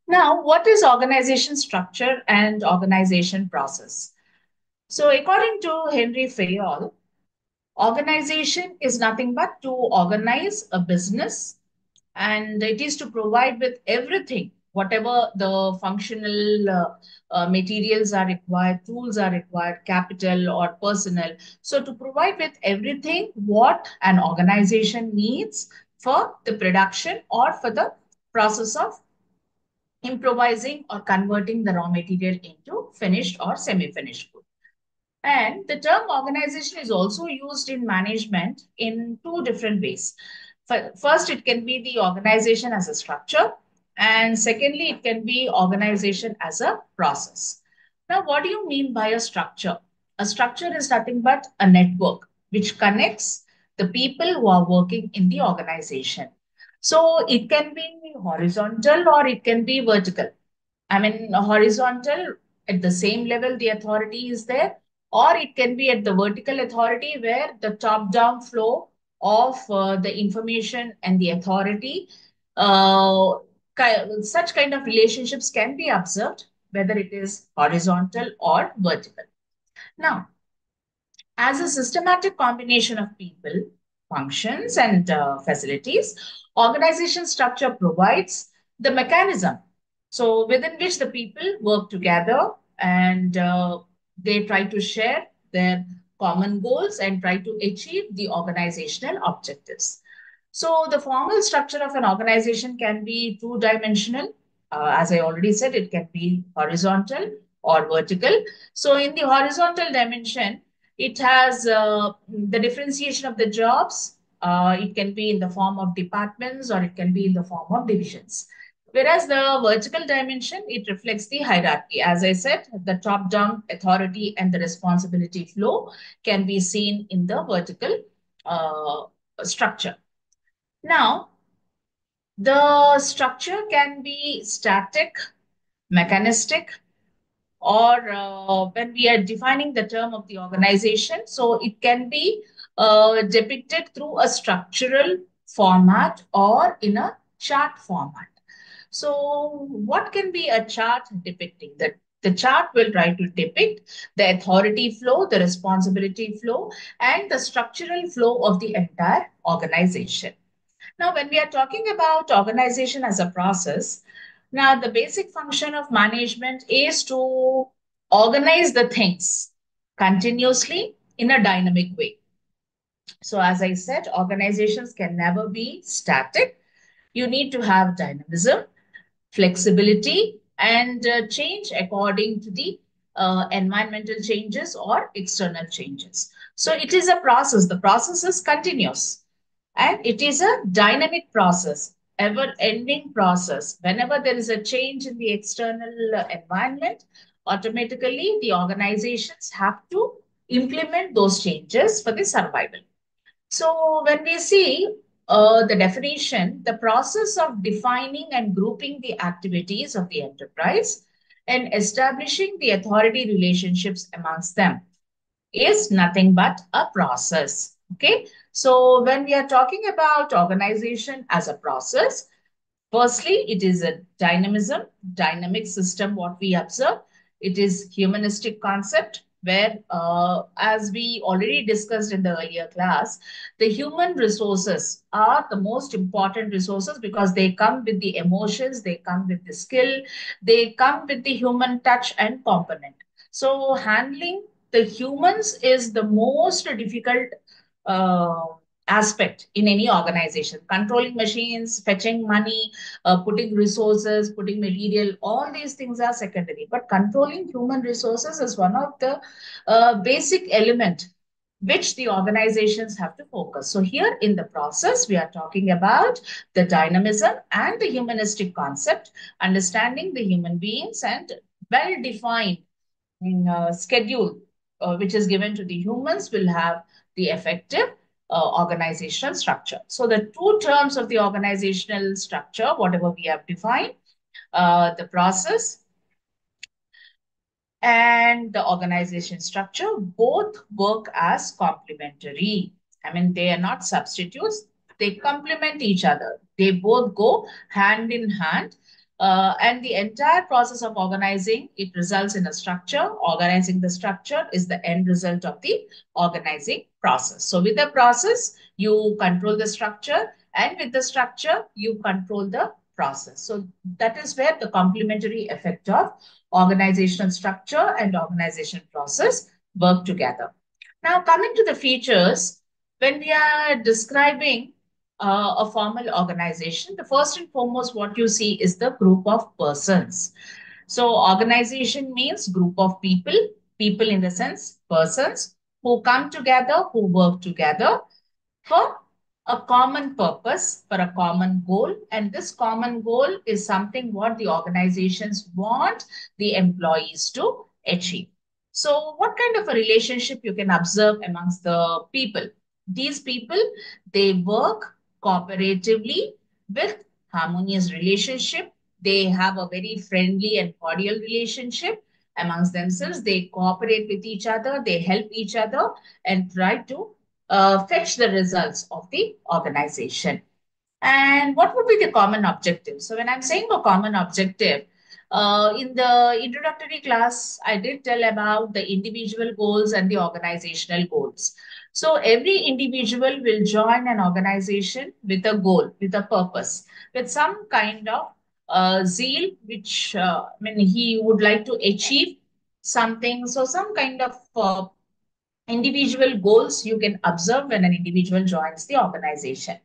Now, what is organization structure and organization process? So, according to Henry Fayol, organization is nothing but to organize a business, and it is to provide with everything, whatever the functional materials are required, tools are required, capital or personnel. So, to provide with everything what an organization needs for the production or for the process of improvising or converting the raw material into finished or semi-finished good. And the term organization is also used in management in two different ways. First, it can be the organization as a structure, and secondly, it can be organization as a process. Now, what do you mean by a structure? A structure is nothing but a network which connects the people who are working in the organization. So it can be horizontal or it can be vertical. I mean, horizontal, at the same level, the authority is there, or it can be at the vertical authority where the top-down flow of the information and the authority, uh, such kind of relationships can be observed, whether it is horizontal or vertical. Now, as a systematic combination of people, functions, and facilities, organization structure provides the mechanism. So, within which the people work together and they try to share their common goals and try to achieve the organizational objectives. So, the formal structure of an organization can be two-dimensional. As I already said, it can be horizontal or vertical. So, in the horizontal dimension, it has the differentiation of the jobs. It can be in the form of departments or it can be in the form of divisions. Whereas the vertical dimension, it reflects the hierarchy. As I said, the top-down authority and the responsibility flow can be seen in the vertical uh, structure. Now, the structure can be static, mechanistic, or when we are defining the term of the organization, so it can be depicted through a structural format or in a chart format. So, what can be a chart depicting that? The chart will try to depict the authority flow, the responsibility flow, and the structural flow of the entire organization. Now, when we are talking about organization as a process, now the basic function of management is to organize the things continuously in a dynamic way. So, as I said, organizations can never be static. You need to have dynamism, flexibility, and change according to the environmental changes or external changes. So, it is a process. The process is continuous. And it is a dynamic process, ever ending process. Whenever there is a change in the external environment, automatically the organizations have to implement those changes for the survival. So, when we see the definition, the process of defining and grouping the activities of the enterprise and establishing the authority relationships amongst them is nothing but a process. Okay. So when we are talking about organization as a process, firstly, it is a dynamism, dynamic system, what we observe. It is humanistic concept where, as we already discussed in the earlier class, the human resources are the most important resources because they come with the emotions, they come with the skill, they come with the human touch and component. So handling the humans is the most difficult uh, aspect in any organization. Controlling machines, fetching money, putting resources, putting material, all these things are secondary. But controlling human resources is one of the basic element which the organizations have to focus. So here in the process, we are talking about the dynamism and the humanistic concept, understanding the human beings and well-defined schedule which is given to the humans will have the effective organizational structure. So the two terms of the organizational structure, whatever we have defined, the process and the organization structure both work as complementary. I mean, they are not substitutes, they complement each other. They both go hand in hand. And the entire process of organizing, it results in a structure. Organizing the structure is the end result of the organizing process. So with the process, you control the structure, and with the structure, you control the process. So that is where the complementary effect of organizational structure and organization process work together. Now, coming to the features, when we are describing a formal organization, the first and foremost, what you see is the group of persons. So, organization means group of people, people in the sense persons who come together, who work together for a common purpose, for a common goal. And this common goal is something what the organizations want the employees to achieve. So, what kind of a relationship you can observe amongst the people? These people, they work cooperatively with harmonious relationship. They have a very friendly and cordial relationship amongst themselves. They cooperate with each other, they help each other and try to fetch the results of the organization. And what would be the common objective? So when I'm saying a common objective, in the introductory class, I did tell about the individual goals and the organizational goals. So every individual will join an organization with a goal, with a purpose, with some kind of zeal, which he would like to achieve something. So some kind of individual goals you can observe when an individual joins the organization.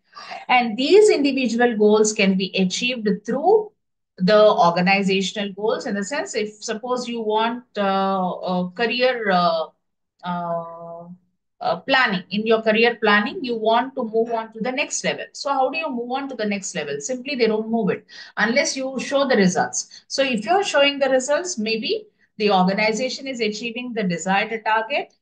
And these individual goals can be achieved through the organizational goals, in the sense, if suppose you want a career uh, planning, in your career planning, you want to move on to the next level. So how do you move on to the next level? Simply, they don't move it unless you show the results. So if you're showing the results, maybe the organization is achieving the desired target.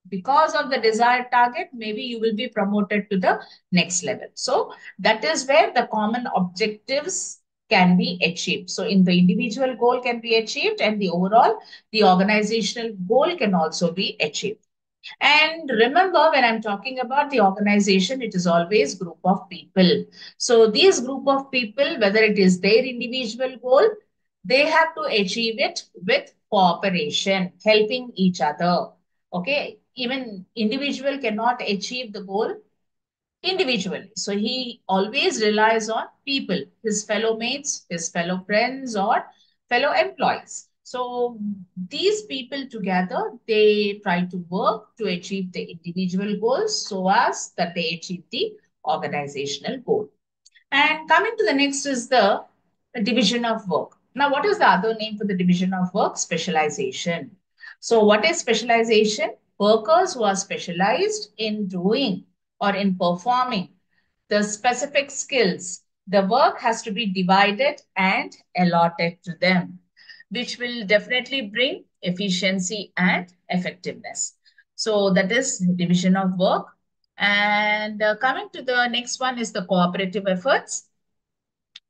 Because of the desired target, maybe you will be promoted to the next level. So that is where the common objectives can be achieved. So in the individual goal can be achieved, and the overall, the organizational goal can also be achieved. And remember, when I'm talking about the organization, it is always group of people. So these group of people, whether it is their individual goal, they have to achieve it with cooperation, helping each other. Okay, even individual cannot achieve the goal individually. So he always relies on people, his fellow mates, his fellow friends, or fellow employees. So these people together, they try to work to achieve the individual goals so as that they achieve the organizational goal. And coming to the next is the division of work. Now, what is the other name for the division of work? Specialization. So, what is specialization? Workers who are specialized in doing or in performing the specific skills. The work has to be divided and allotted to them, which will definitely bring efficiency and effectiveness. So, that is division of work. And coming to the next one is the cooperative efforts.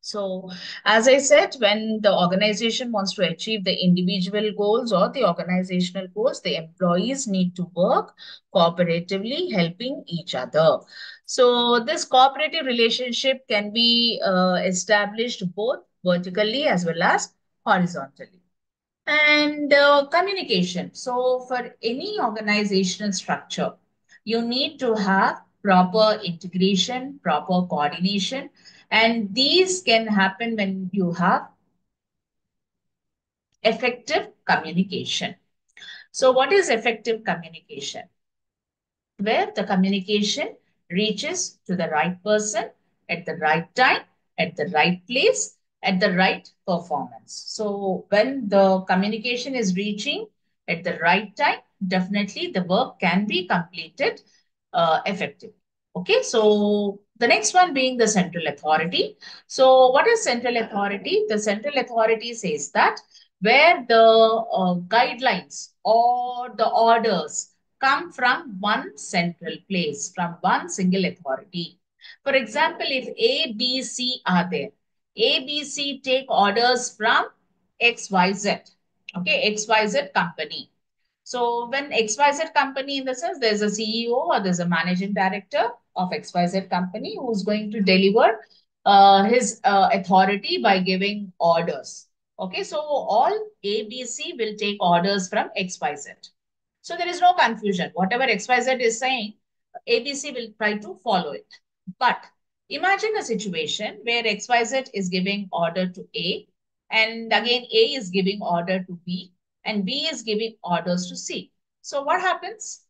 So, as I said, when the organization wants to achieve the individual goals or the organizational goals, the employees need to work cooperatively, helping each other. So, this cooperative relationship can be established both vertically as well as horizontally. And communication. So, for any organizational structure, you need to have proper integration, proper coordination, and these can happen when you have effective communication. So, what is effective communication? Where the communication reaches to the right person at the right time, at the right place, at the right performance. So when the communication is reaching at the right time, definitely the work can be completed effectively. Okay, so the next one being the central authority. So what is central authority? The central authority says that where the guidelines or the orders come from one central place, from one single authority. For example, if A, B, C are there, A, B, C take orders from XYZ, okay, XYZ company. So when XYZ company, in the sense, there's a CEO or there's a managing director of XYZ company who's going to deliver his authority by giving orders. Okay, so all ABC will take orders from XYZ. So there is no confusion. Whatever XYZ is saying, ABC will try to follow it. But imagine a situation where XYZ is giving order to A, and again A is giving order to B, and B is giving orders to C. So what happens?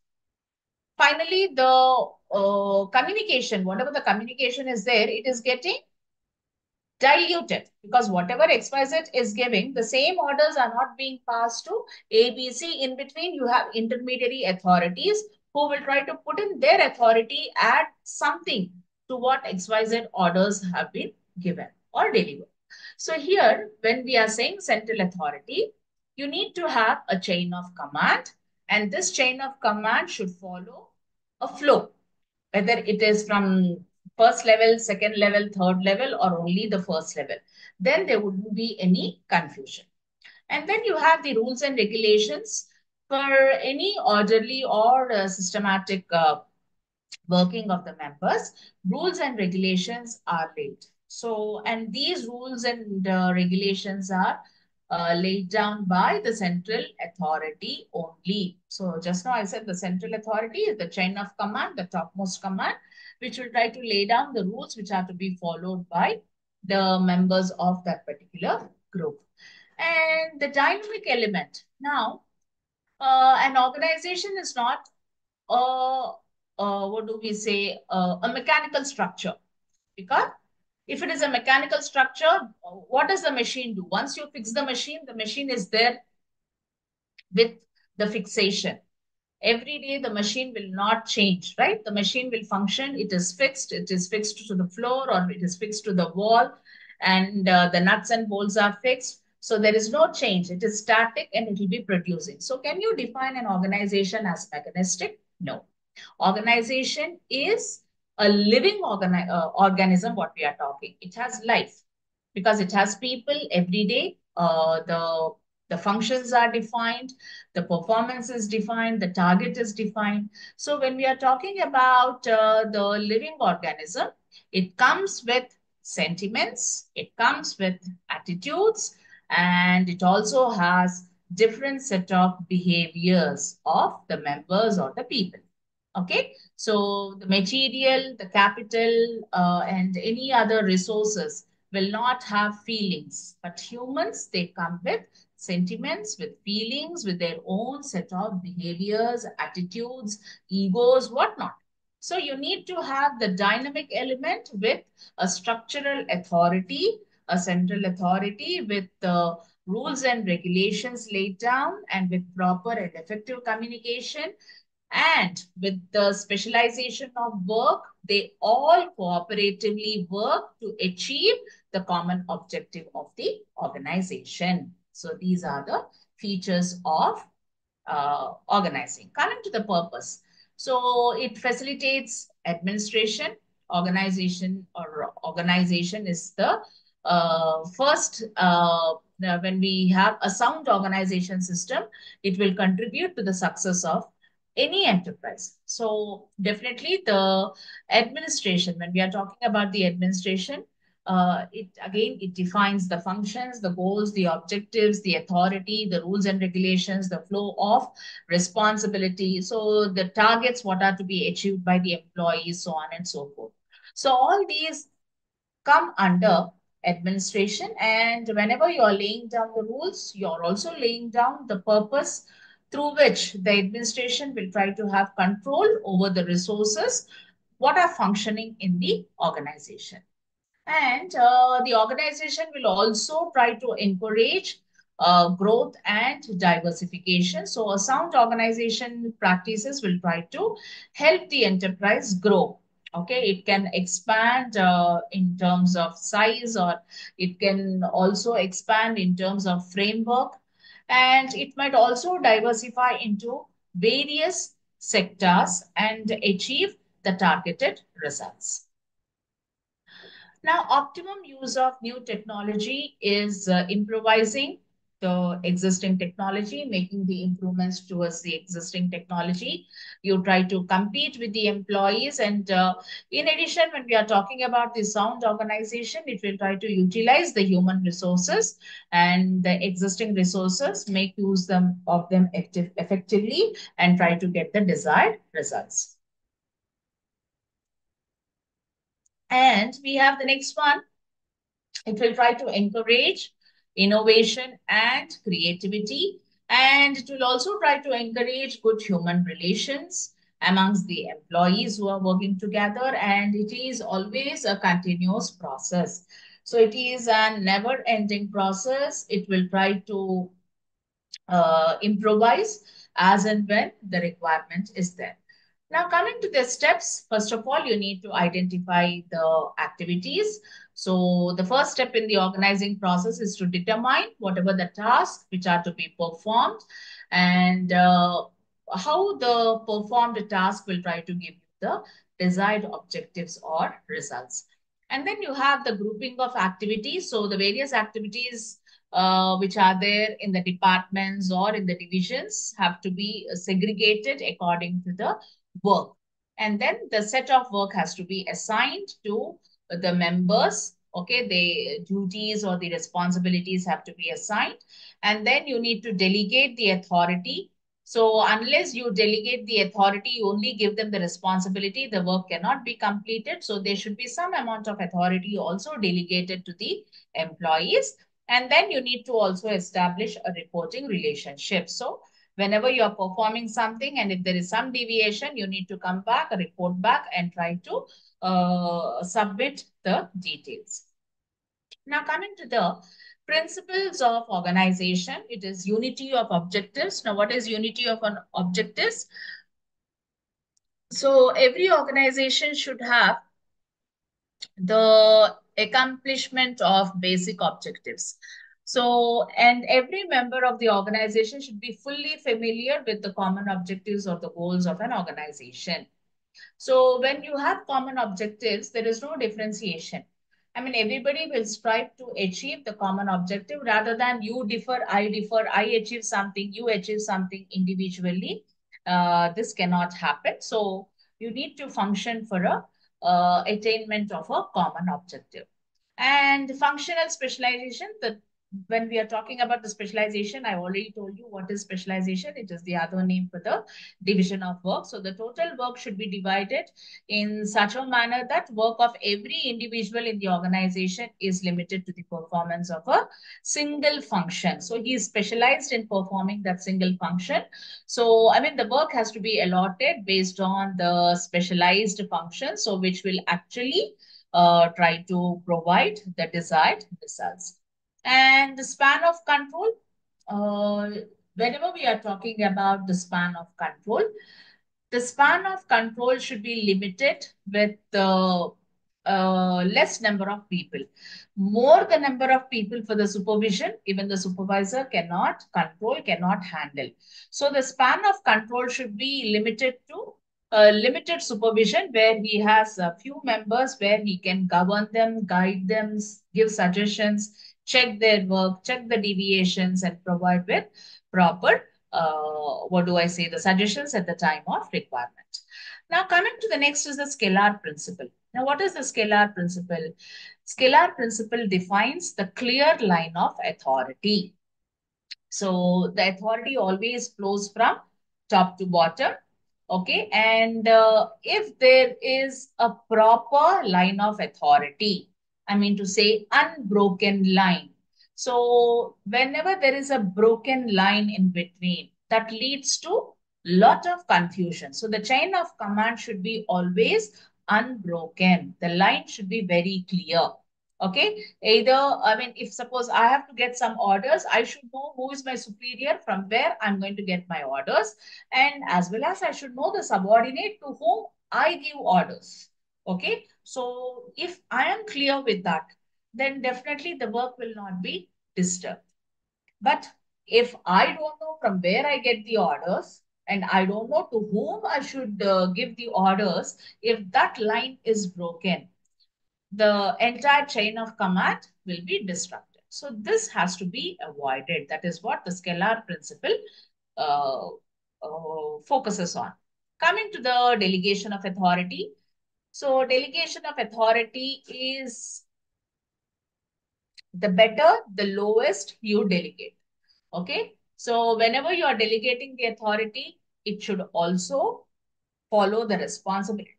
Finally, the communication, whatever the communication is there, it is getting diluted because whatever XYZ is giving, the same orders are not being passed to ABC. In between, you have intermediary authorities who will try to put in their authority, add something to what XYZ orders have been given or delivered. So here, when we are saying central authority, you need to have a chain of command, and this chain of command should follow a flow, whether it is from first level, second level, third level, or only the first level. Then there wouldn't be any confusion. And then you have the rules and regulations for any orderly or systematic working of the members. Rules and regulations are laid. So, and these rules and regulations are laid down by the central authority only. So, just now I said the central authority is the chain of command, the topmost command, which will try to lay down the rules which are to be followed by the members of that particular group. And the dynamic element. Now, an organization is not a, what do we say, a mechanical structure. Because if it is a mechanical structure, what does the machine do? Once you fix the machine is there with the fixation. Every day the machine will not change, right? The machine will function. It is fixed to the floor or it is fixed to the wall, and the nuts and bolts are fixed. So there is no change. It is static and it will be producing. So can you define an organization as mechanistic? No. Organization is a living organism, what we are talking. It has life because it has people every day. The functions are defined, the performance is defined, the target is defined. So when we are talking about the living organism, it comes with sentiments, it comes with attitudes, and it also has different set of behaviors of the members or the people. Okay, so the material, the capital, and any other resources will not have feelings, but humans, they come with sentiments, with feelings, with their own set of behaviors, attitudes, egos, whatnot. So you need to have the dynamic element with a structural authority, a central authority with the rules and regulations laid down and with proper and effective communication, and with the specialization of work, they all cooperatively work to achieve the common objective of the organization. So these are the features of organizing. Coming to the purpose. So it facilitates administration. Organization is the first, when we have a sound organization system, it will contribute to the success of any enterprise. So definitely the administration, when we are talking about the administration, it defines the functions, the goals, the objectives, the authority, the rules and regulations, the flow of responsibility. So the targets, what are to be achieved by the employees, so on and so forth. So all these come under administration, and whenever you're laying down the rules, you're also laying down the purpose through which the administration will try to have control over the resources what are functioning in the organization. And the organization will also try to encourage growth and diversification. So, a sound organization practices will try to help the enterprise grow. Okay, it can expand in terms of size, or it can also expand in terms of framework, and it might also diversify into various sectors and achieve the targeted results. Now, optimum use of new technology is improvising the existing technology, making the improvements towards the existing technology. You try to compete with the employees. And in addition, when we are talking about the sound organization, it will try to utilize the human resources and the existing resources, make use of them effectively, and try to get the desired results. And we have the next one. It will try to encourage innovation and creativity. And it will also try to encourage good human relations amongst the employees who are working together. And it is always a continuous process. So it is a never ending process. It will try to improvise as and when the requirement is there. Now, coming to the steps, first of all, you need to identify the activities. So, the first step in the organizing process is to determine whatever the tasks which are to be performed, and how the performed task will try to give you the desired objectives or results. And then you have the grouping of activities. So, the various activities which are there in the departments or in the divisions have to be segregated according to the work. And then the set of work has to be assigned to the members. Okay, the duties or the responsibilities have to be assigned. And then you need to delegate the authority. So unless you delegate the authority, you only give them the responsibility, the work cannot be completed. So there should be some amount of authority also delegated to the employees. And then you need to also establish a reporting relationship. So whenever you're performing something and if there is some deviation, you need to come back, report back, and try to submit the details. Now, coming to the principles of organization, it is unity of objectives. Now, what is unity of an objectives? So every organization should have the accomplishment of basic objectives. So, and every member of the organization should be fully familiar with the common objectives or the goals of an organization. So when you have common objectives, there is no differentiation. I mean, everybody will strive to achieve the common objective rather than you differ, I achieve something, you achieve something individually. This cannot happen. So you need to function for a attainment of a common objective. And functional specialization, when we are talking about the specialization, I already told you what is specialization. It is the other name for the division of work. So the total work should be divided in such a manner that work of every individual in the organization is limited to the performance of a single function. So he is specialized in performing that single function. So, I mean, the work has to be allotted based on the specialized function, so which will actually try to provide the desired results. And the span of control, uh, whenever we are talking about the span of control, the span of control should be limited with the less number of people. More the number of people for the supervision, even the supervisor cannot control, cannot handle. So the span of control should be limited to limited supervision where he has a few members where he can govern them, guide them, give suggestions, check their work, check the deviations, and provide with proper what do I say, the suggestions at the time of requirement. Now, coming to the next is the scalar principle. Now, what is the scalar principle? Scalar principle defines the clear line of authority. So, the authority always flows from top to bottom. Okay. And if there is a proper line of authority, I mean to say unbroken line. So whenever there is a broken line in between, that leads to lot of confusion. So the chain of command should be always unbroken. The line should be very clear. Okay. Either, I mean, if suppose I have to get some orders, I should know who is my superior, from where I'm going to get my orders. And as well as I should know the subordinate to whom I give orders. Okay. So if I am clear with that, then definitely the work will not be disturbed. But if I don't know from where I get the orders and I don't know to whom I should give the orders, if that line is broken, the entire chain of command will be disrupted. So this has to be avoided. That is what the scalar principle uh, focuses on. Coming to the delegation of authority. So delegation of authority is the better, the lowest you delegate. Okay. So whenever you are delegating the authority, it should also follow the responsibility.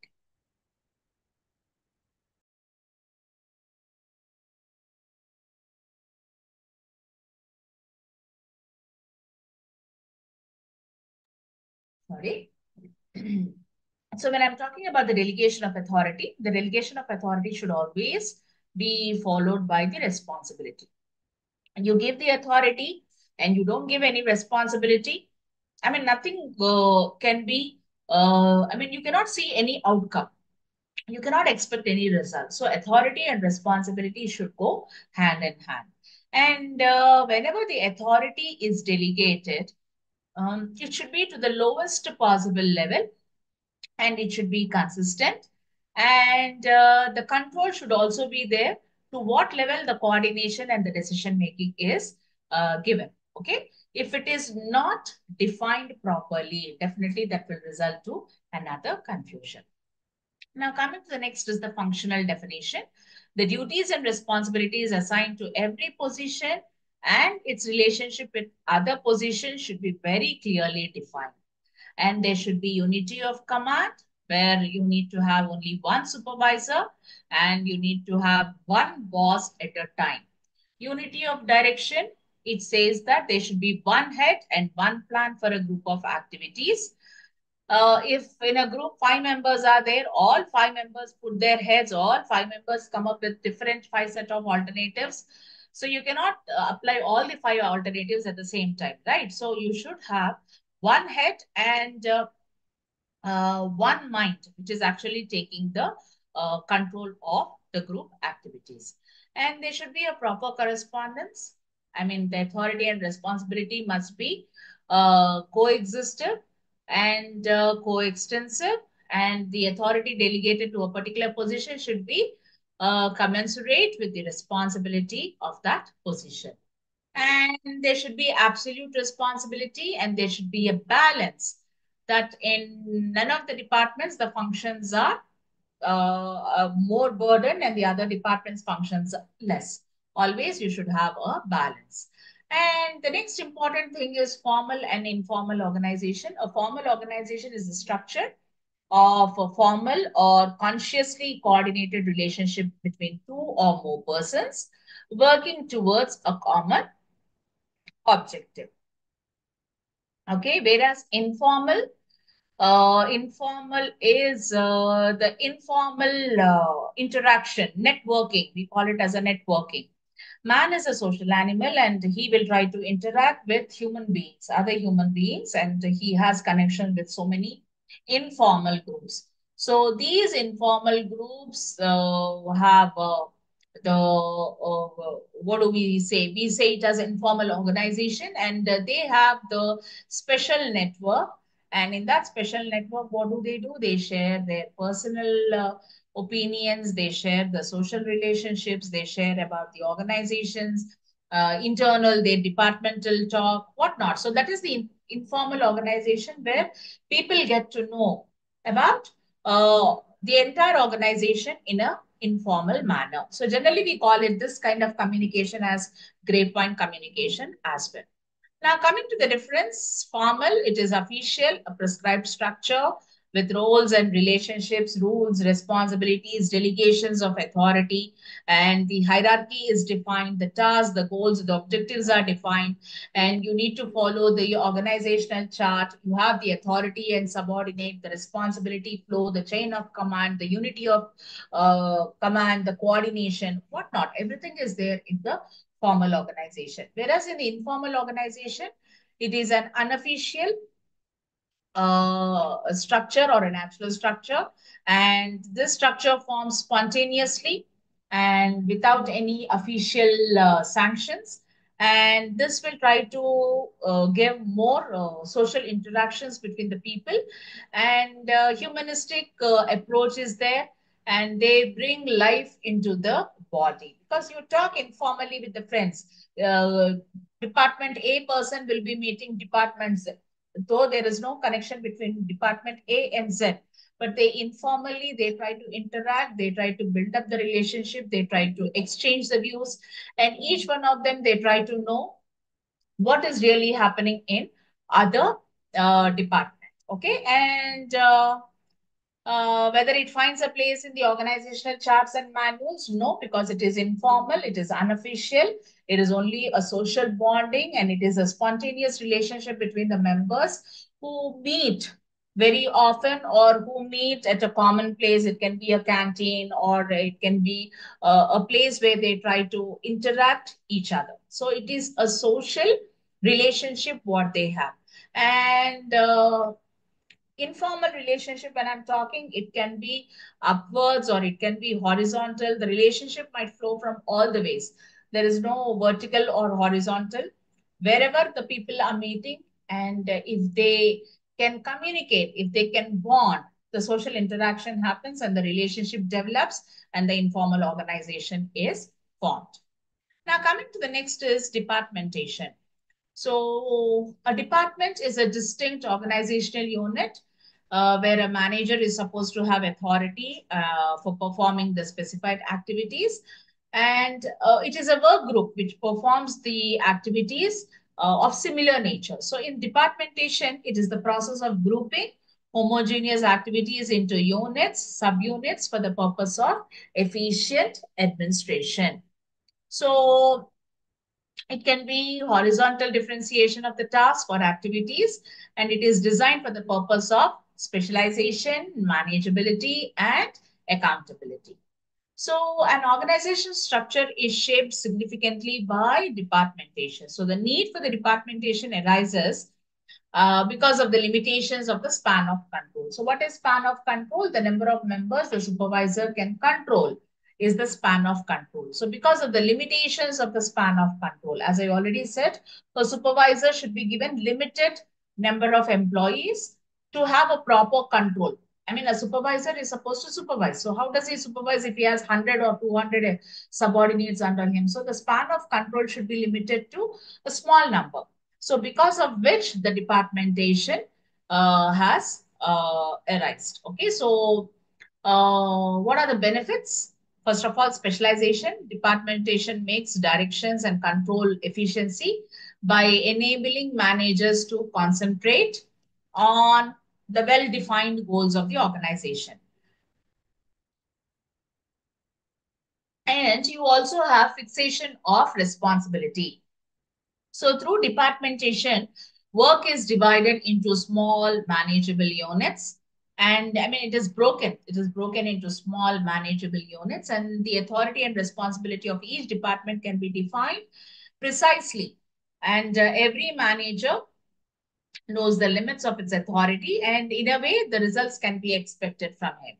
Sorry. So when I'm talking about the delegation of authority, the delegation of authority should always be followed by the responsibility. And you give the authority and you don't give any responsibility. I mean, nothing can be, I mean, you cannot see any outcome. You cannot expect any result. So authority and responsibility should go hand in hand. And whenever the authority is delegated, it should be to the lowest possible level and it should be consistent. And the control should also be there to what level the coordination and the decision making is given. Okay. If it is not defined properly, definitely that will result to another confusion. Now, coming to the next is the functional definition. The duties and responsibilities assigned to every position and its relationship with other positions should be very clearly defined. And there should be unity of command where you need to have only one supervisor and you need to have one boss at a time. Unity of direction, it says that there should be one head and one plan for a group of activities. If in a group 5 members are there, all 5 members put their heads, all 5 members come up with different 5 set of alternatives. So you cannot apply all the 5 alternatives at the same time, right? So you should have one head and one mind, which is actually taking the control of the group activities. And there should be a proper correspondence. I mean, the authority and responsibility must be coexistive and coextensive. And the authority delegated to a particular position should be commensurate with the responsibility of that position. And there should be absolute responsibility and there should be a balance that in none of the departments the functions are more burden and the other departments functions are less. Always you should have a balance. And the next important thing is formal and informal organization. A formal organization is the structure of a formal or consciously coordinated relationship between two or more persons working towards a common objective. Okay, whereas informal is the informal interaction, networking. We call it as a networking. Man is a social animal and he will try to interact with human beings, other human beings, and he has connection with so many informal groups. So these informal groups have what do we say? We say it as informal organization, and they have the special network. And in that special network, what do? They share their personal opinions, they share the social relationships, they share about the organizations, internal, their departmental talk, whatnot. So that is the informal organization where people get to know about the entire organization in a informal manner. So generally we call it this kind of communication as grapevine communication as well. Now, coming to the difference, formal, it is official, a prescribed structure with roles and relationships, rules, responsibilities, delegations of authority, and the hierarchy is defined, the tasks, the goals, the objectives are defined, and you need to follow the organizational chart. You have the authority and subordinate, the responsibility flow, the chain of command, the unity of command, the coordination, whatnot. Everything is there in the formal organization. Whereas in the informal organization, it is an unofficial structure or a natural structure. And this structure forms spontaneously and without any official sanctions. And this will try to give more social interactions between the people. And humanistic approach is there and they bring life into the body. because you talk informally with the friends. Uh, Department A person will be meeting Department Z, though there is no connection between Department A and Z. But they informally, they try to interact, they try to build up the relationship, they try to exchange the views, and each one of them, they try to know what is really happening in other department. Okay, and whether it finds a place in the organizational charts and manuals, no, because it is informal, it is unofficial, it is only a social bonding, and it is a spontaneous relationship between the members who meet very often or who meet at a common place. It can be a canteen or it can be a place where they try to interact each other. So it is a social relationship what they have. And informal relationship, when I'm talking, it can be upwards or it can be horizontal. The relationship might flow from all the ways. There is no vertical or horizontal. Wherever the people are meeting, and if they can communicate, if they can bond, the social interaction happens and the relationship develops and the informal organization is formed. Now coming to the next is departmentation. So a department is a distinct organizational unit where a manager is supposed to have authority for performing the specified activities. And it is a work group which performs the activities of similar nature. So in departmentation, it is the process of grouping homogeneous activities into units, subunits for the purpose of efficient administration. So it can be horizontal differentiation of the task or activities, and it is designed for the purpose of specialization, manageability, and accountability. So an organization structure is shaped significantly by departmentation. So the need for the departmentation arises because of the limitations of the span of control. So what is span of control? The number of members the supervisor can control is the span of control. So because of the limitations of the span of control, as I already said, a supervisor should be given limited number of employees to have a proper control. I mean, a supervisor is supposed to supervise. So how does he supervise if he has 100 or 200 subordinates under him? So the span of control should be limited to a small number. So because of which the departmentation has arisen. Okay, so what are the benefits? First of all, specialization. Departmentation makes directions and control efficiency by enabling managers to concentrate on the well-defined goals of the organization. And you also have fixation of responsibility. So through departmentation, work is divided into small manageable units. And I mean, it is broken. It is broken into small manageable units, and the authority and responsibility of each department can be defined precisely. And every manager knows the limits of its authority, and in a way, the results can be expected from him.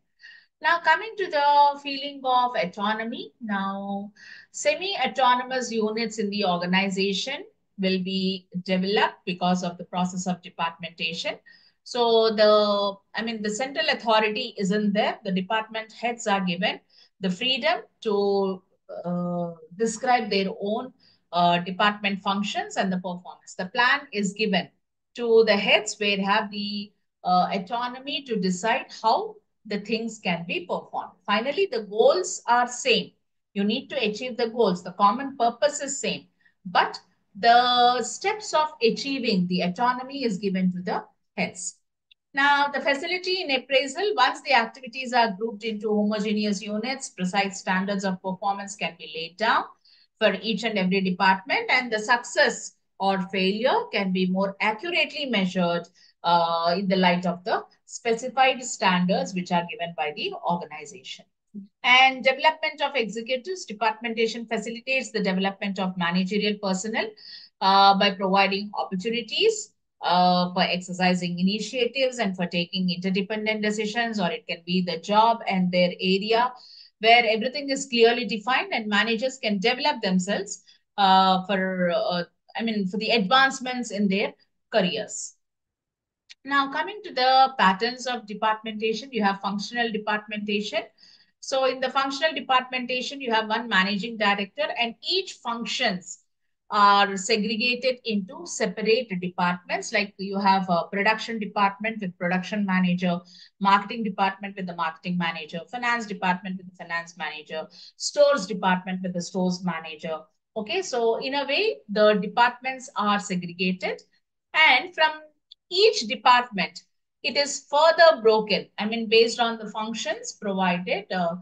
Now, coming to the feeling of autonomy. Now, semi-autonomous units in the organization will be developed because of the process of departmentation. So the central authority isn't there. The department heads are given the freedom to describe their own department functions and the performance. The plan is given to the heads where have the autonomy to decide how the things can be performed. Finally, the goals are same. You need to achieve the goals. The common purpose is same, but the steps of achieving the autonomy is given to the heads. Now, the facility in appraisal, once the activities are grouped into homogeneous units, precise standards of performance can be laid down for each and every department, and the success or failure can be more accurately measured in the light of the specified standards which are given by the organization. And development of executives, departmentation facilitates the development of managerial personnel by providing opportunities for exercising initiatives and for taking interdependent decisions, or it can be the job and their area where everything is clearly defined and managers can develop themselves for the advancements in their careers. Now, coming to the patterns of departmentation, you have functional departmentation. So in the functional departmentation, you have one managing director and each functions are segregated into separate departments. Like you have a production department with production manager, marketing department with the marketing manager, finance department with the finance manager, stores department with the stores manager. Okay, so in a way, the departments are segregated, and from each department, it is further broken. I mean, based on the functions provided, uh,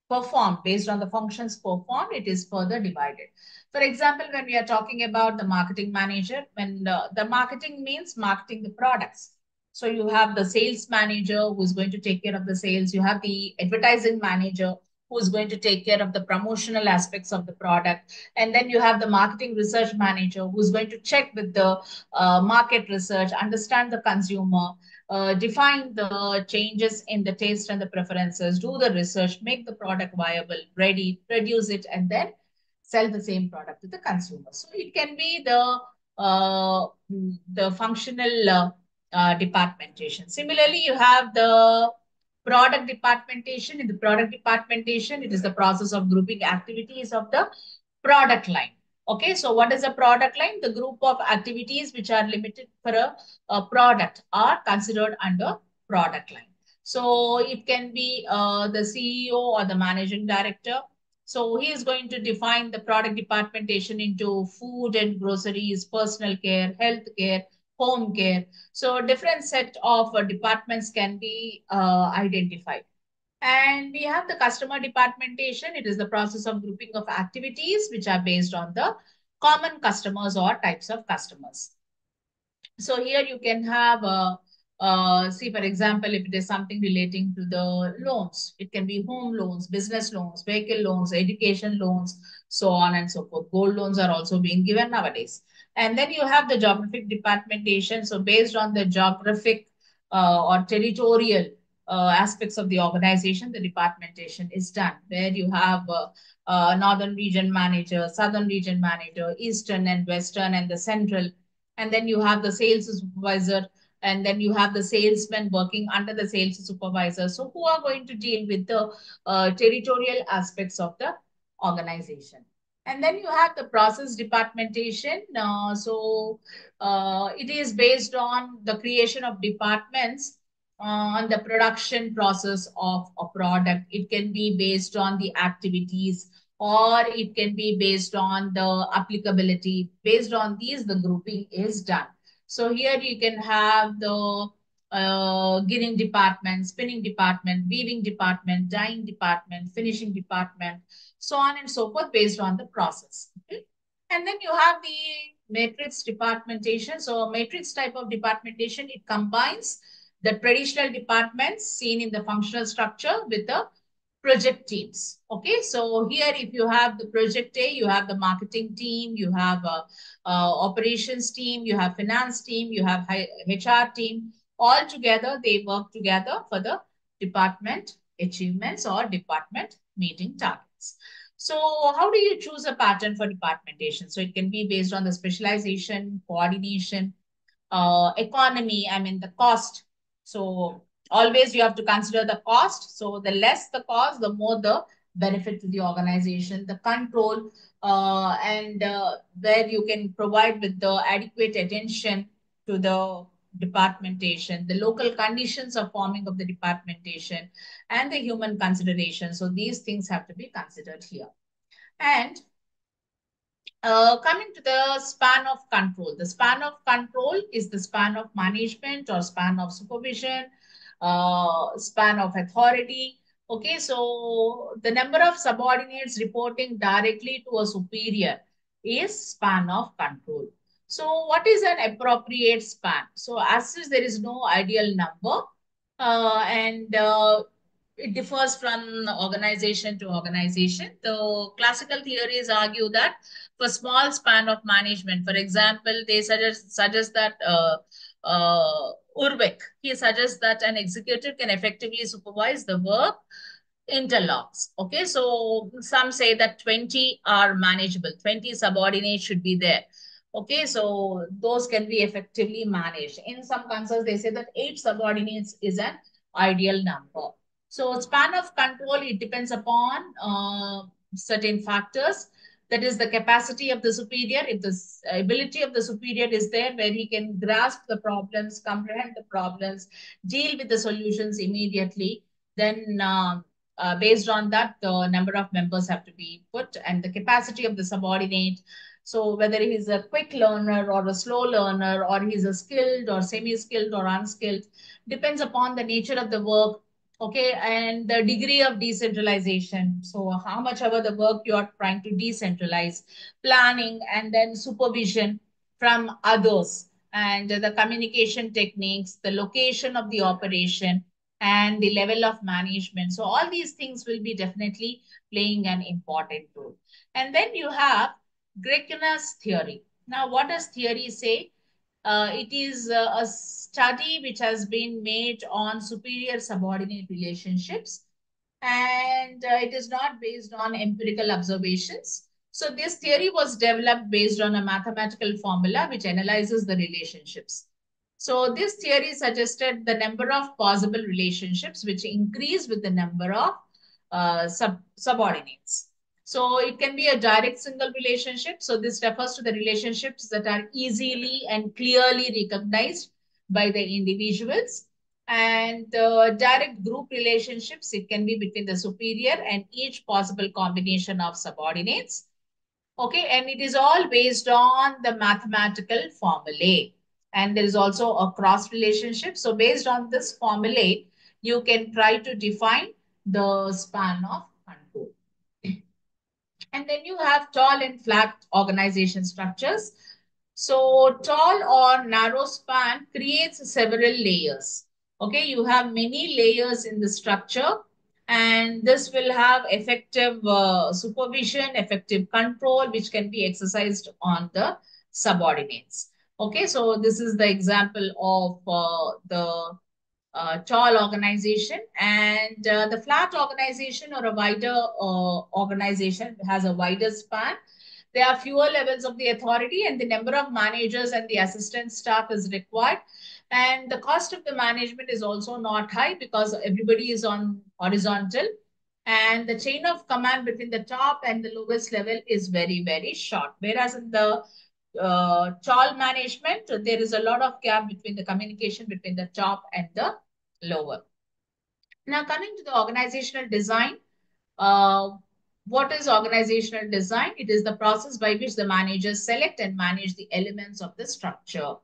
performed, based on the functions performed, it is further divided. For example, when we are talking about the marketing manager, when the marketing means marketing the products. So you have the sales manager who's going to take care of the sales. You have the advertising manager who's going to take care of the promotional aspects of the product. And then you have the marketing research manager who's going to check with the market research, understand the consumer, define the changes in the taste and the preferences, do the research, make the product viable, ready, produce it, and then sell the same product to the consumer. So it can be the functional departmentation. Similarly, you have the product departmentation. In the product departmentation, it is the process of grouping activities of the product line. Okay, so what is a product line? The group of activities which are limited for a product are considered under product line. So it can be the CEO or the managing director. So he is going to define the product departmentation into food and groceries, personal care, health care, home care. So different set of departments can be identified. And we have the customer departmentation. It is the process of grouping of activities which are based on the common customers or types of customers. So here you can have see, for example, if it is something relating to the loans, it can be home loans, business loans, vehicle loans, education loans, so on and so forth. Gold loans are also being given nowadays. And then you have the geographic departmentation. So based on the geographic or territorial aspects of the organization, the departmentation is done, where you have northern region manager, southern region manager, eastern and western and the central, and then you have the sales supervisor, and then you have the salesman working under the sales supervisor. So who are going to deal with the territorial aspects of the organization. And then you have the process departmentation. It is based on the creation of departments on the production process of a product. It can be based on the activities, or it can be based on the applicability. Based on these, the grouping is done. So here you can have the ginning department, spinning department, weaving department, dyeing department, finishing department, so on and so forth based on the process. Okay? And then you have the matrix departmentation. So a matrix type of departmentation, it combines the traditional departments seen in the functional structure with the project teams. Okay, so here if you have the project A, you have the marketing team, you have a operations team, you have finance team, you have HR team. All together, they work together for the department achievements or department meeting targets. So how do you choose a pattern for departmentation? So it can be based on the specialization, coordination, economy, I mean the cost. So always you have to consider the cost. So the less the cost, the more the benefit to the organization, the control, and where you can provide with the adequate attention to the departmentation, the local conditions of forming of the departmentation, and the human consideration. So these things have to be considered here. And coming to the span of control. The span of control is the span of management or span of supervision, span of authority. Okay, so the number of subordinates reporting directly to a superior is span of control. So what is an appropriate span? So as such, there is no ideal number, and it differs from organization to organization. The classical theories argue that for small span of management, for example, they suggest that Urbeck, he suggests that an executive can effectively supervise the work interlocks. Okay, so some say that 20 are manageable, 20 subordinates should be there. Okay, so those can be effectively managed. In some concerns, they say that 8 subordinates is an ideal number. So span of control, it depends upon certain factors. That is the capacity of the superior. If the ability of the superior is there, where he can grasp the problems, comprehend the problems, deal with the solutions immediately, then based on that, the number of members have to be put, and the capacity of the subordinate. So whether he's a quick learner or a slow learner, or he's a skilled or semi-skilled or unskilled, depends upon the nature of the work. Okay, and the degree of decentralization. So how much ever the work you are trying to decentralize, planning and then supervision from others, and the communication techniques, the location of the operation, and the level of management. So all these things will be definitely playing an important role. And then you have Grekena's theory. Now, what does theory say? It is a study which has been made on superior subordinate relationships, and it is not based on empirical observations. So, this theory was developed based on a mathematical formula which analyzes the relationships. So, this theory suggested the number of possible relationships which increase with the number of subordinates. So it can be a direct single relationship. So this refers to the relationships that are easily and clearly recognized by the individuals. And direct group relationships, it can be between the superior and each possible combination of subordinates. Okay, and it is all based on the mathematical formulae. And there is also a cross relationship. So based on this formulae, you can try to define the span of control. And then you have tall and flat organization structures. So tall or narrow span creates several layers. Okay, you have many layers in the structure, and this will have effective supervision, effective control, which can be exercised on the subordinates. Okay, so this is the example of the tall organization, and the flat organization or a wider organization has a wider span. There are fewer levels of the authority, and the number of managers and the assistant staff is required. And the cost of the management is also not high because everybody is on horizontal, and the chain of command between the top and the lowest level is very, very short. Whereas in the tall management, there is a lot of gap between the communication between the top and the lower. Now, coming to the organizational design, uh, what is organizational design? It is the process by which the managers select and manage the elements of the structure.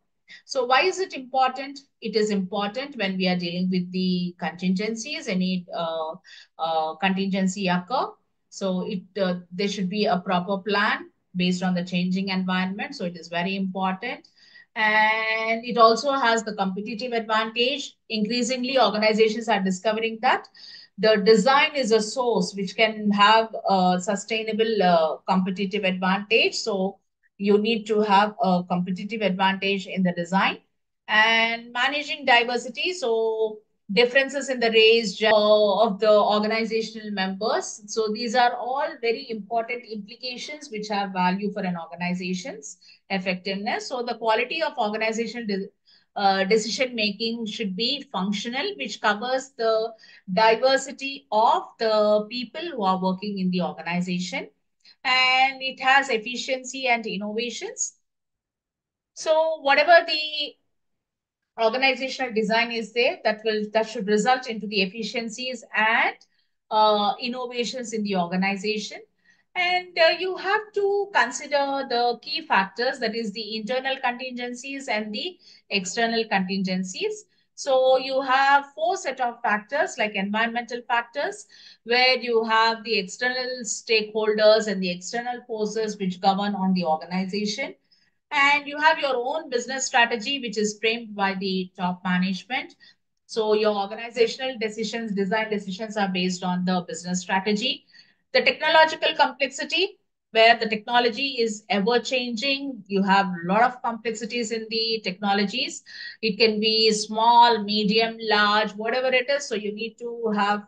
So why is it important? It is important when we are dealing with the contingencies, any contingency occur. So there should be a proper plan based on the changing environment. So it is very important. And it also has the competitive advantage. Increasingly, organizations are discovering that the design is a source which can have a sustainable competitive advantage. So you need to have a competitive advantage in the design and managing diversity. So differences in the race of the organizational members. So these are all very important implications which have value for an organization's effectiveness. So the quality of organizational decision making should be functional, which covers the diversity of the people who are working in the organization, and it has efficiency and innovations. So whatever the organizational design is there, that should result into the efficiencies and innovations in the organization. And you have to consider the key factors, that is the internal contingencies and the external contingencies. So you have four set of factors like environmental factors, where you have the external stakeholders and the external forces which govern on the organization, and you have your own business strategy, which is framed by the top management. So your organizational decisions, design decisions are based on the business strategy. The technological complexity, where the technology is ever changing. You have a lot of complexities in the technologies. It can be small, medium, large, whatever it is. So you need to have,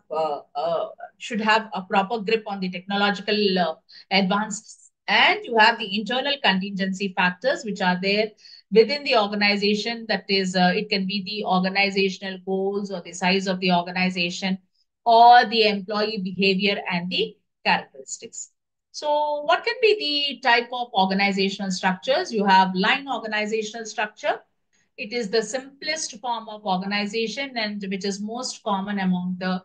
should have a proper grip on the technological advances. And you have the internal contingency factors, which are there within the organization. That is, it can be the organizational goals or the size of the organization, or the employee behavior and the characteristics. So what can be the type of organizational structures? You have line organizational structure. It is the simplest form of organization and which is most common among the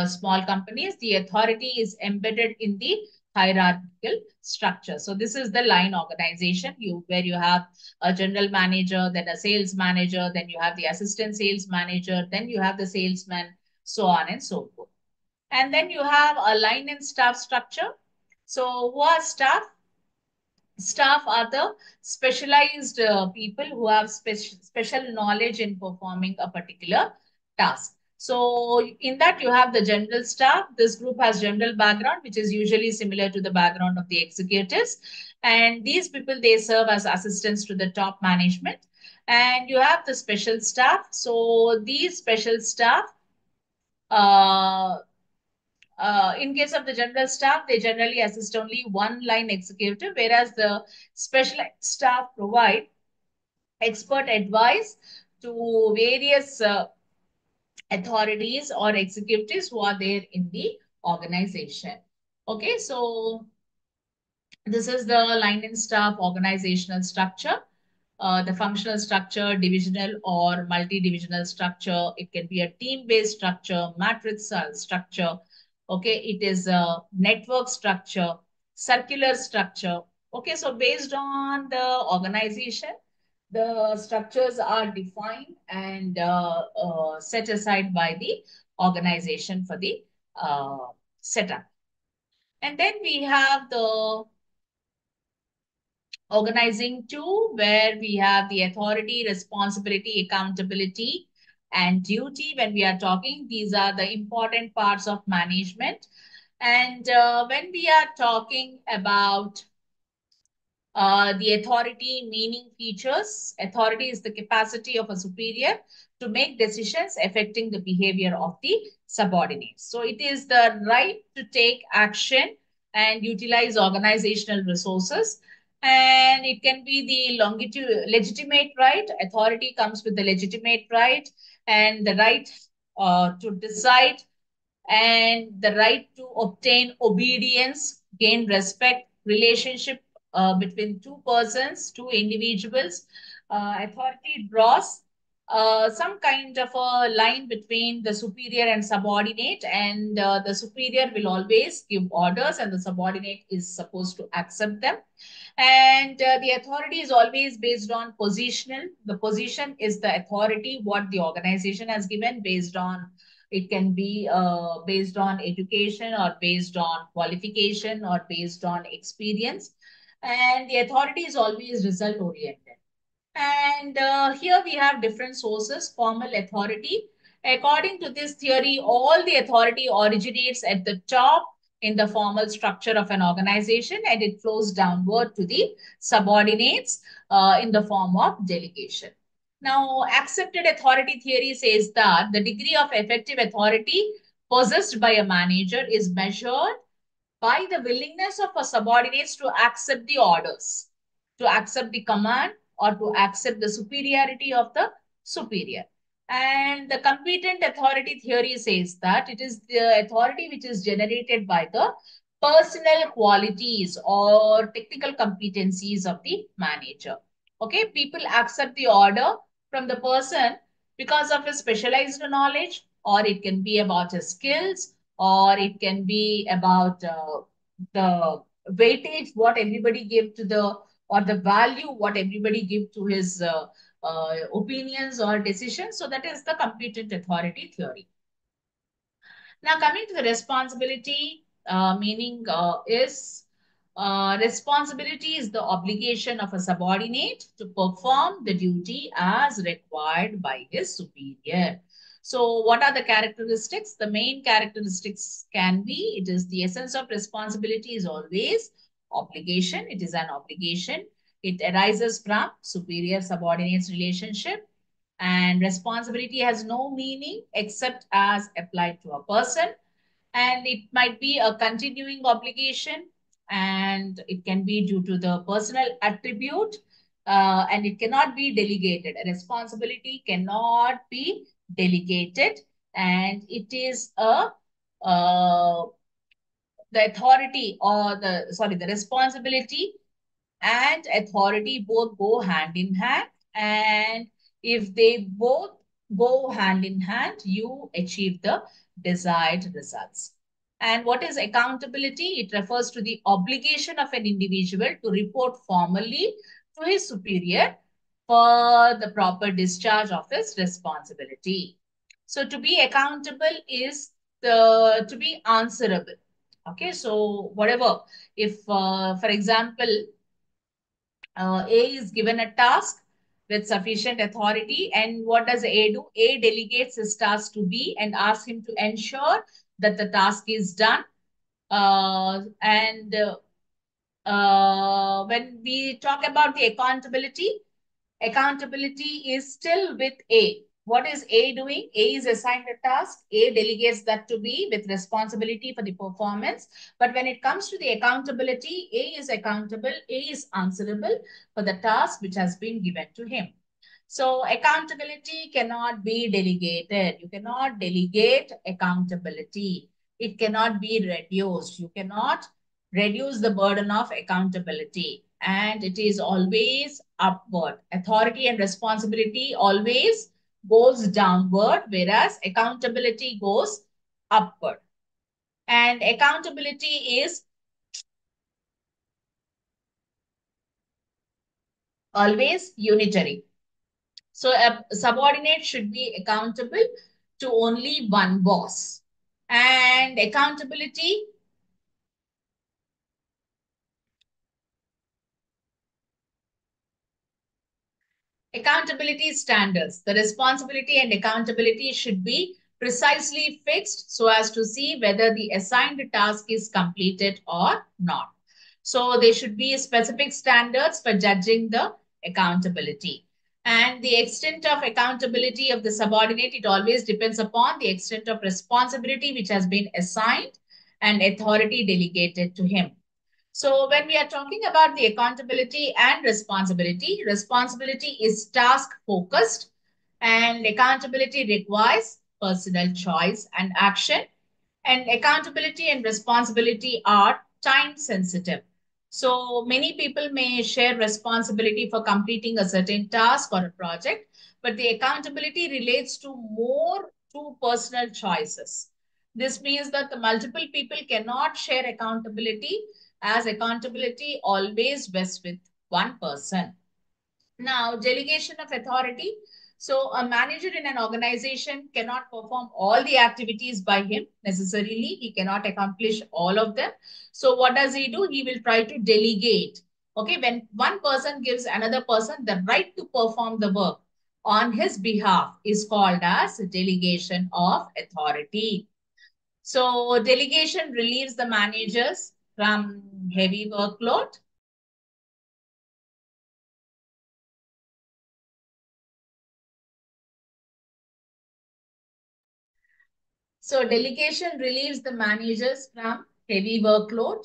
small companies. The authority is embedded in the hierarchical structure. So this is the line organization where you have a general manager, then a sales manager, then you have the assistant sales manager, then you have the salesman, so on and so forth. And then you have a line and staff structure. So who are staff? Staff are the specialized people who have special knowledge in performing a particular task. So in that you have the general staff. This group has general background, which is usually similar to the background of the executives. And these people, they serve as assistants to the top management. And you have the special staff. So these special staff, uh, in case of the general staff, they generally assist only one line executive, whereas the specialized staff provide expert advice to various authorities or executives who are there in the organization. Okay, so this is the line and staff organizational structure. The functional structure, divisional or multi-divisional structure. It can be a team-based structure, matrix structure. Okay, it is a network structure, circular structure. Okay, so based on the organization, the structures are defined and set aside by the organization for the setup. And then we have the organizing two, where we have the authority, responsibility, accountability, and duty. When we are talking, these are the important parts of management. And when we are talking about the authority meaning features, authority is the capacity of a superior to make decisions affecting the behavior of the subordinates. So it is the right to take action and utilize organizational resources. And it can be the legitimate right. Authority comes with the legitimate right and the right to decide and the right to obtain obedience, gain respect, relationship between two persons, two individuals. Authority draws some kind of a line between the superior and subordinate, and the superior will always give orders, and the subordinate is supposed to accept them. And the authority is always based on positional. The position is the authority, what the organization has given based on, it can be based on education or based on qualification or based on experience. And the authority is always result oriented. And here we have different sources. Formal authority. According to this theory, all the authority originates at the top in the formal structure of an organization, and it flows downward to the subordinates in the form of delegation. Now, accepted authority theory says that the degree of effective authority possessed by a manager is measured by the willingness of a subordinates to accept the orders, to accept the command, or to accept the superiority of the superior. And the competent authority theory says that it is the authority which is generated by the personal qualities or technical competencies of the manager. Okay, people accept the order from the person because of his specialized knowledge, or it can be about his skills, or it can be about the weightage what everybody give to the, or the value what everybody give to his opinions or decisions. So that is the competent authority theory. Now, coming to the responsibility, meaning is responsibility is the obligation of a subordinate to perform the duty as required by his superior. So, what are the characteristics? The main characteristics can be, it is the essence of responsibility is always obligation. It is an obligation. It arises from superior subordinates relationship, and responsibility has no meaning except as applied to a person, and it might be a continuing obligation, and it can be due to the personal attribute, and it cannot be delegated. A responsibility cannot be delegated, and it is a uh, the authority or the responsibility and authority both go hand in hand. And if they both go hand in hand, you achieve the desired results. And what is accountability? It refers to the obligation of an individual to report formally to his superior for the proper discharge of his responsibility. So to be accountable is to be answerable. Okay, so whatever, if for example, A is given a task with sufficient authority. And what does A do? A delegates his task to B and asks him to ensure that the task is done. And When we talk about the accountability, accountability is still with A. What is A doing? A is assigned a task. A delegates that to B with responsibility for the performance. But when it comes to the accountability, A is accountable. A is answerable for the task which has been given to him. So accountability cannot be delegated. You cannot delegate accountability. It cannot be reduced. You cannot reduce the burden of accountability. And it is always upward. Authority and responsibility always goes downward, whereas accountability goes upward. And accountability is always unitary. So a subordinate should be accountable to only one boss. And accountability standards. The responsibility and accountability should be precisely fixed so as to see whether the assigned task is completed or not. So there should be specific standards for judging the accountability. And the extent of accountability of the subordinate, it always depends upon the extent of responsibility which has been assigned and authority delegated to him. So when we are talking about the accountability and responsibility, responsibility is task focused and accountability requires personal choice and action. And accountability and responsibility are time sensitive. So many people may share responsibility for completing a certain task or a project, but the accountability relates to more to personal choices. This means that the multiple people cannot share accountability, as accountability always vests with one person. Now, delegation of authority. So, a manager in an organization cannot perform all the activities by him necessarily. He cannot accomplish all of them. So, what does he do? He will try to delegate. Okay, when one person gives another person the right to perform the work on his behalf is called as delegation of authority. So, delegation relieves the managers from heavy workload. So delegation relieves the managers from heavy workload,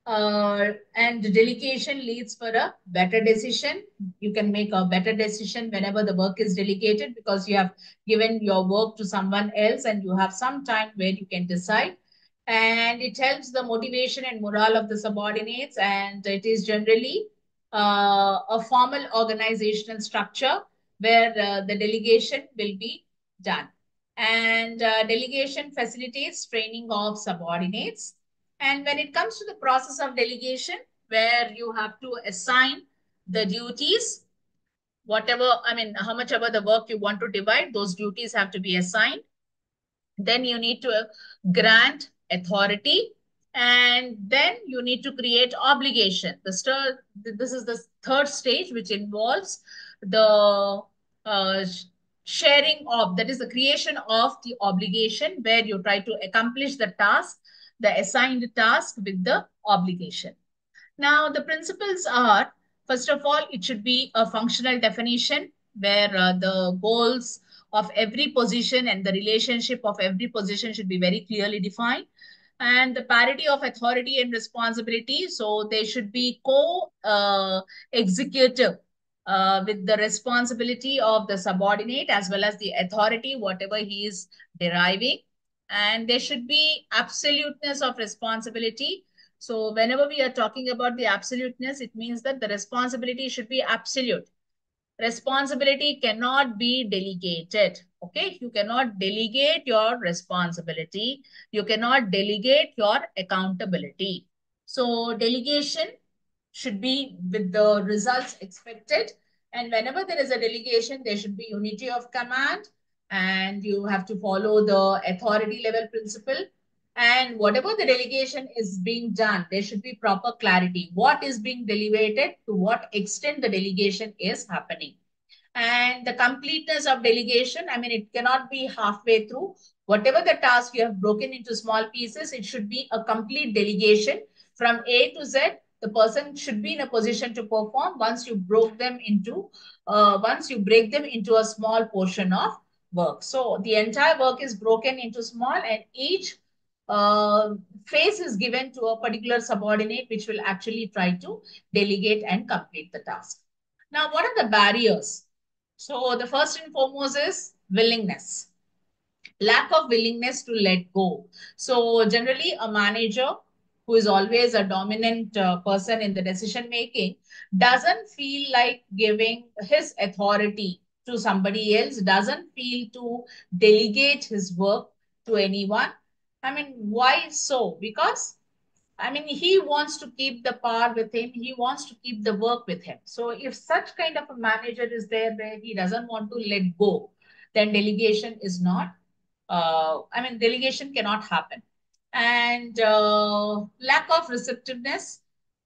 and delegation leads for a better decision. You can make a better decision whenever the work is delegated because you have given your work to someone else and you have some time where you can decide. And it helps the motivation and morale of the subordinates. And it is generally a formal organizational structure where the delegation will be done. And delegation facilitates training of subordinates. And when it comes to the process of delegation, where you have to assign the duties, whatever, I mean, how much ever the work you want to divide, those duties have to be assigned. Then you need to grant authority, and then you need to create obligation. This is the third stage, which involves the uh, sharing of, that is the creation of the obligation, where you try to accomplish the task, the assigned task with the obligation. Now, the principles are, first of all, it should be a functional definition where the goals of every position and the relationship of every position should be very clearly defined. And the parity of authority and responsibility. So they should be co-executive with the responsibility of the subordinate as well as the authority, whatever he is deriving. And there should be absoluteness of responsibility. So whenever we are talking about the absoluteness, it means that the responsibility should be absolute. Responsibility cannot be delegated. Okay, you cannot delegate your responsibility, you cannot delegate your accountability. So delegation should be with the results expected. And whenever there is a delegation, there should be unity of command, and you have to follow the authority level principle. And whatever the delegation is being done, there should be proper clarity. What is being delegated, to what extent the delegation is happening. And the completeness of delegation, I mean, it cannot be halfway through. Whatever the task you have broken into small pieces, it should be a complete delegation from A to Z. The person should be in a position to perform once you once you break them into a small portion of work. So the entire work is broken into small, and each uh, phase is given to a particular subordinate, which will actually try to delegate and complete the task. Now, what are the barriers? So the first and foremost is willingness, lack of willingness to let go. So generally, a manager who is always a dominant person in the decision making doesn't feel like giving his authority to somebody else, doesn't feel to delegate his work to anyone. I mean, why so? Because I mean, he wants to keep the power with him. He wants to keep the work with him. So if such kind of a manager is there where he doesn't want to let go, then delegation is not, I mean, delegation cannot happen. And lack of receptiveness.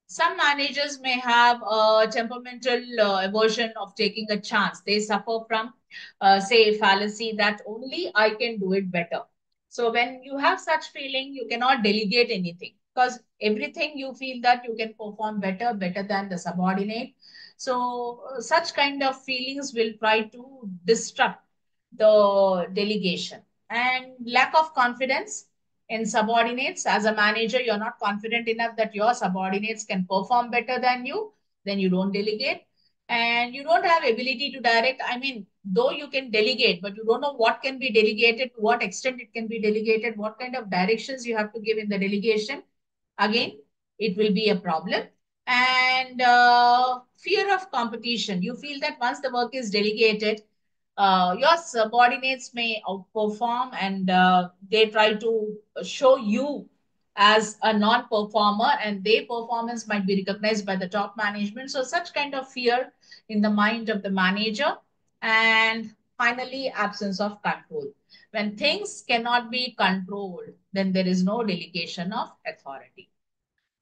Some managers may have a temperamental aversion of taking a chance. They suffer from, say, fallacy that only I can do it better. So when you have such feeling, you cannot delegate anything because everything you feel that you can perform better than the subordinate. So such kind of feelings will try to disrupt the delegation. And lack of confidence in subordinates. As a manager, you're not confident enough that your subordinates can perform better than you, then you don't delegate. And you don't have ability to direct. I mean, though you can delegate, but you don't know what can be delegated, to what extent it can be delegated, what kind of directions you have to give in the delegation. Again, it will be a problem. And fear of competition. You feel that once the work is delegated, your subordinates may outperform, and they try to show you as a non-performer, and their performance might be recognized by the top management. So such kind of fear in the mind of the manager. And finally, absence of control. When things cannot be controlled, then there is no delegation of authority.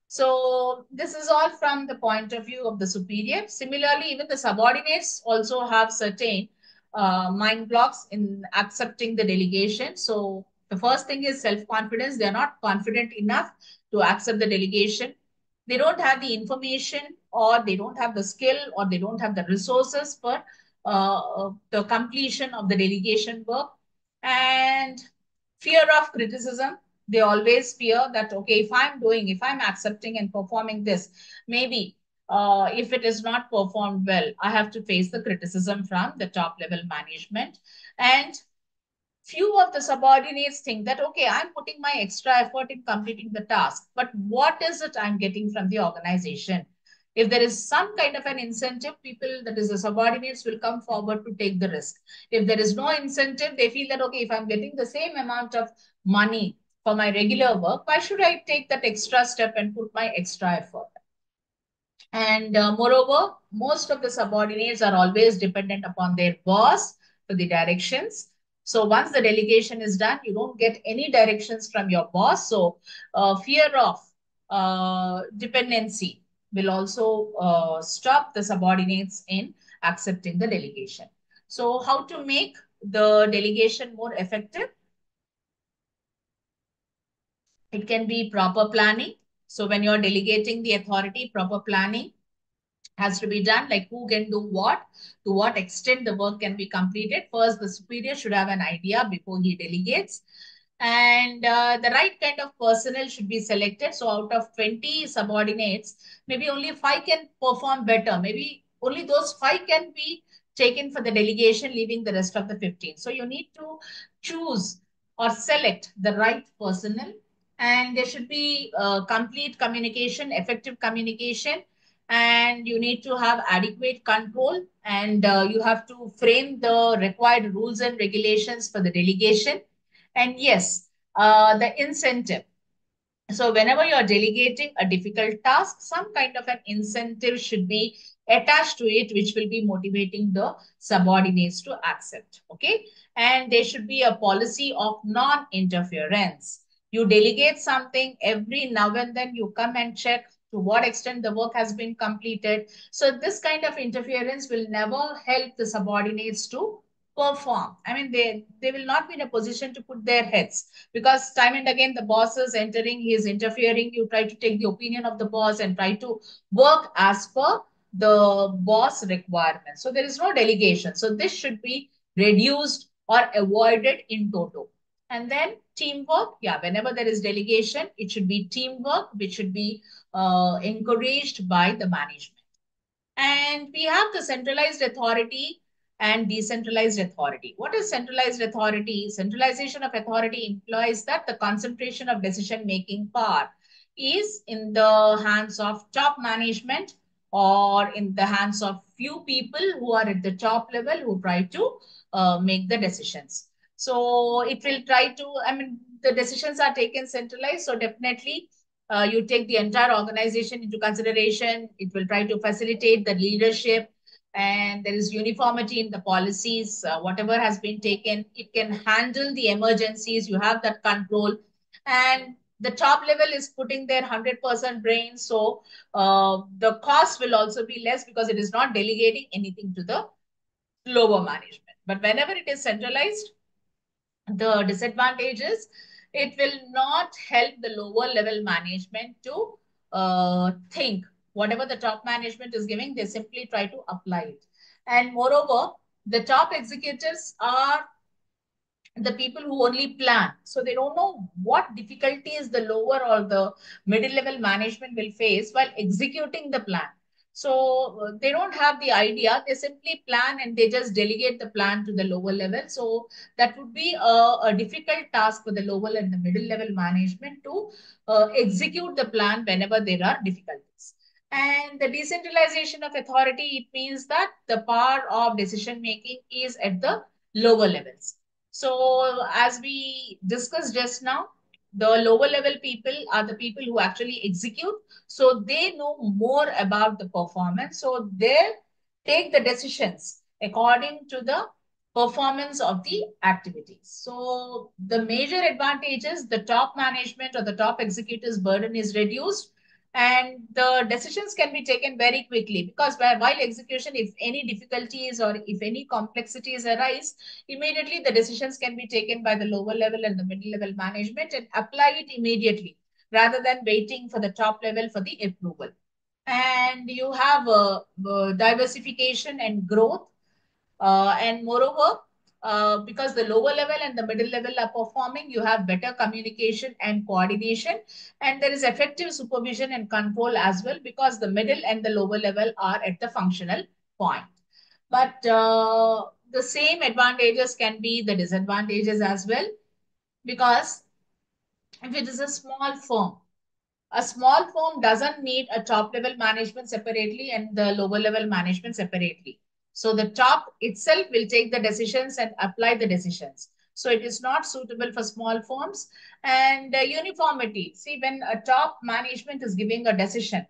So this is all from the point of view of the superior. Similarly, even the subordinates also have certain mind blocks in accepting the delegation. So the first thing is self-confidence. They're not confident enough to accept the delegation. They don't have the information, or they don't have the skill, or they don't have the resources for the completion of the delegation work. And fear of criticism. They always fear that, okay, if I'm accepting and performing this, maybe if it is not performed well, I have to face the criticism from the top level management. And few of the subordinates think that, okay, I'm putting my extra effort in completing the task, but what is it I'm getting from the organization? If there is some kind of an incentive, people, that is the subordinates, will come forward to take the risk. If there is no incentive, they feel that, okay, if I'm getting the same amount of money for my regular work, why should I take that extra step and put my extra effort? And moreover, most of the subordinates are always dependent upon their boss for the directions. So once the delegation is done, you don't get any directions from your boss. So fear of dependency will also stop the subordinates in accepting the delegation. So how to make the delegation more effective? It can be proper planning. So when you're delegating the authority, proper planning has to be done, like who can do what, to what extent the work can be completed. First, the superior should have an idea before he delegates. And the right kind of personnel should be selected. So out of 20 subordinates, maybe only 5 can perform better. Maybe only those 5 can be taken for the delegation, leaving the rest of the 15. So you need to choose or select the right personnel, and there should be complete communication, effective communication, and you need to have adequate control, and you have to frame the required rules and regulations for the delegation. And yes, the incentive. So whenever you're delegating a difficult task, some kind of an incentive should be attached to it, which will be motivating the subordinates to accept. Okay. And there should be a policy of non-interference. You delegate something every now and then, you come and check to what extent the work has been completed. So this kind of interference will never help the subordinates to perform. I mean, they will not be in a position to put their heads, because time and again the boss is entering, he is interfering. You try to take the opinion of the boss and try to work as per the boss requirements. So there is no delegation. So this should be reduced or avoided in toto. And then teamwork. Yeah, whenever there is delegation, it should be teamwork, which should be encouraged by the management. And we have the centralized authority and decentralized authority. What is centralized authority? Centralization of authority implies that the concentration of decision-making power is in the hands of top management, or in the hands of few people who are at the top level who try to make the decisions. So it will try to, I mean, the decisions are taken centralized. So definitely you take the entire organization into consideration. It will try to facilitate the leadership, and there is uniformity in the policies. Whatever has been taken, it can handle the emergencies. You have that control, and the top level is putting their 100% brain. So the cost will also be less, because it is not delegating anything to the lower management. But whenever it is centralized, the disadvantages, it will not help the lower level management to think. Whatever the top management is giving, they simply try to apply it. And moreover, the top executives are the people who only plan. So they don't know what difficulties the lower or the middle level management will face while executing the plan. So they don't have the idea. They simply plan and they just delegate the plan to the lower level. So that would be a difficult task for the lower and the middle level management to execute the plan whenever there are difficulties. And the decentralization of authority, it means that the power of decision making is at the lower levels. So as we discussed just now, the lower level people are the people who actually execute. So they know more about the performance. So they take the decisions according to the performance of the activities. So the major advantage is the top management or the top executives burden is reduced, and the decisions can be taken very quickly, because while execution, if any difficulties or if any complexities arise, immediately the decisions can be taken by the lower level and the middle level management and apply it immediately, rather than waiting for the top level for the approval. And you have diversification and growth. And moreover, because the lower level and the middle level are performing, you have better communication and coordination, and there is effective supervision and control as well, because the middle and the lower level are at the functional point. But the same advantages can be the disadvantages as well, because if it is a small firm doesn't need a top level management separately and the lower level management separately. So the top itself will take the decisions and apply the decisions. So it is not suitable for small firms. And uniformity. See, when a top management is giving a decision,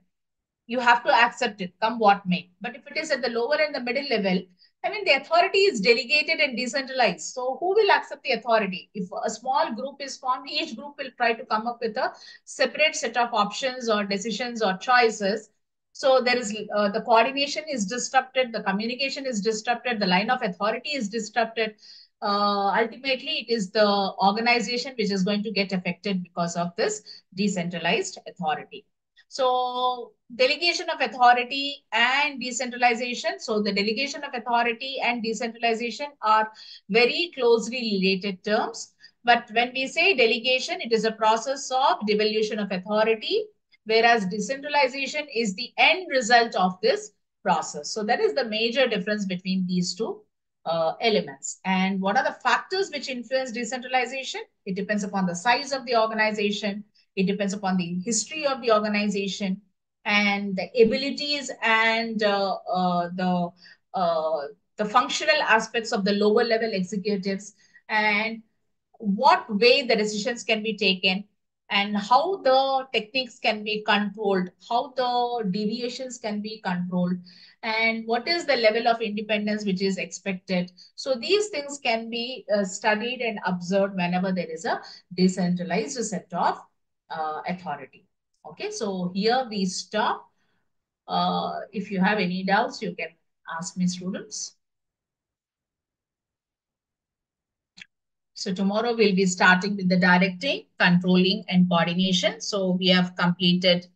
you have to accept it, come what may. But if it is at the lower and the middle level, I mean, the authority is delegated and decentralized. So who will accept the authority? If a small group is formed, each group will try to come up with a separate set of options or decisions or choices. So there is the coordination is disrupted, the communication is disrupted, the line of authority is disrupted. Ultimately, it is the organization which is going to get affected because of this decentralized authority. So delegation of authority and decentralization. So the delegation of authority and decentralization are very closely related terms. But when we say delegation, it is a process of devolution of authority, whereas decentralization is the end result of this process. So that is the major difference between these two. elements. And what are the factors which influence decentralization? It depends upon the size of the organization. It depends upon the history of the organization and the abilities and uh, the functional aspects of the lower level executives, and what way the decisions can be taken, and how the techniques can be controlled, how the deviations can be controlled, and what is the level of independence which is expected. So these things can be studied and observed whenever there is a decentralized set of authority. Okay, so here we stop. If you have any doubts, you can ask me, students. So tomorrow we'll be starting with the directing, controlling, and coordination. So we have completed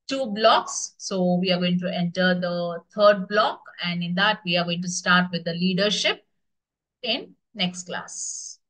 two blocks. So we are going to enter the third block, and in that we are going to start with the leadership in next class.